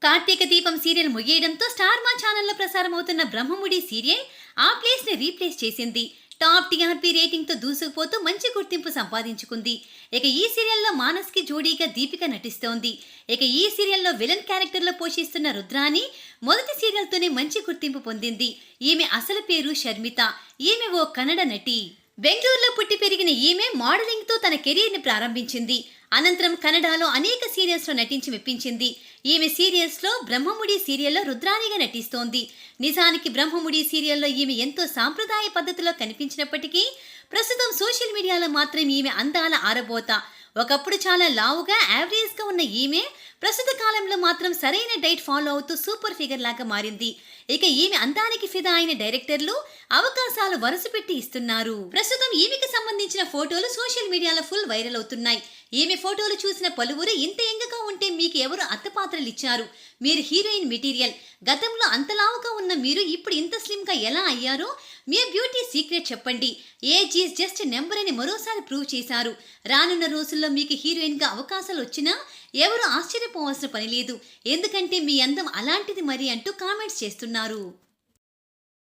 కార్తీక దీపం serial ముగియడంతో star మా ఛానల్లో ప్రసారమవుతున్న బ్రహ్మముడి సీరియల్ ఆ ప్లేస్ ని రీప్లేస్ చేసింది. టాప్ టీఆర్పీ రేటింగ్ తో దూసుకుపోతూ మంచి గుర్తింపు సంపాదించుకుంది. ఇక ఈ సీరియల్లో మానస్ కి జోడీగా దీపిక నటిస్తోంది. ఇక ఈ సీరియల్లో విలన్ క్యారెక్టర్ లో పోషిస్తున్న రుద్రాని మొదటి సీరియల్ తోనే మంచి గుర్తింపు పొందింది. ఈమె అసలు పేరు షర్మిత. ఈమె ఓ కన్నడ నటి. బెంగళూరులో పుట్టి పెరిగిన ఈమె మోడలింగ్ తో తన కెరీర్ ని ప్రారంభించింది. అనంతరం కన్నడలో అనేక సీరియల్స్ లో నటించి మెప్పించింది. ఈమె సీరియల్స్ లో బ్రహ్మముడి సీరియల్లో రుద్రానిగా నటిస్తోంది. నిజానికి బ్రహ్మముడి సీరియల్లో ఈమె ఎంతో సాంప్రదాయ పద్ధతిలో కనిపించినప్పటికీ ప్రస్తుతం సోషల్ మీడియాలో మాత్రం ఈమె అందాల ఆరబోత. ఒకప్పుడు చాలా లావుగా యావరేజ్ గా ఉన్న ఈమె ప్రస్తుత కాలంలో మాత్రం సరైన డైట్ ఫాలో అవుతూ సూపర్ ఫిగర్ లాగా మారింది. ఇక ఈమె అందానికి ఫిదా అయిన డైరెక్టర్లు అవకాశాలు వరుసపెట్టి ఇస్తున్నారు. ప్రస్తుతం ఈమెకి సంబంధించిన ఫోటోలు సోషల్ మీడియాలో ఫుల్ వైరల్ అవుతున్నాయి. ఈమె ఫోటోలు చూసిన పలువురు ఇంత ఎంగగా ఉంటే మీకు ఎవరు అత్తపాత్రలు ఇచ్చారు? మీరు హీరోయిన్ మెటీరియల్. గతంలో అంతలావుగా ఉన్న మీరు ఇప్పుడు ఇంత స్లిమ్ గా ఎలా అయ్యారో మీ బ్యూటీ సీక్రెట్ చెప్పండి. ఏజ్ ఈజ్ జస్ట్ నెంబర్ అని మరోసారి ప్రూవ్ చేశారు. రానున్న రోజుల్లో మీకు హీరోయిన్ గా అవకాశాలు వచ్చినా ఎవరు ఆశ్చర్యపోవాల్సిన పని లేదు. ఎందుకంటే మీ అందం అలాంటిది మరి అంటూ కామెంట్స్ చేస్తున్నారు.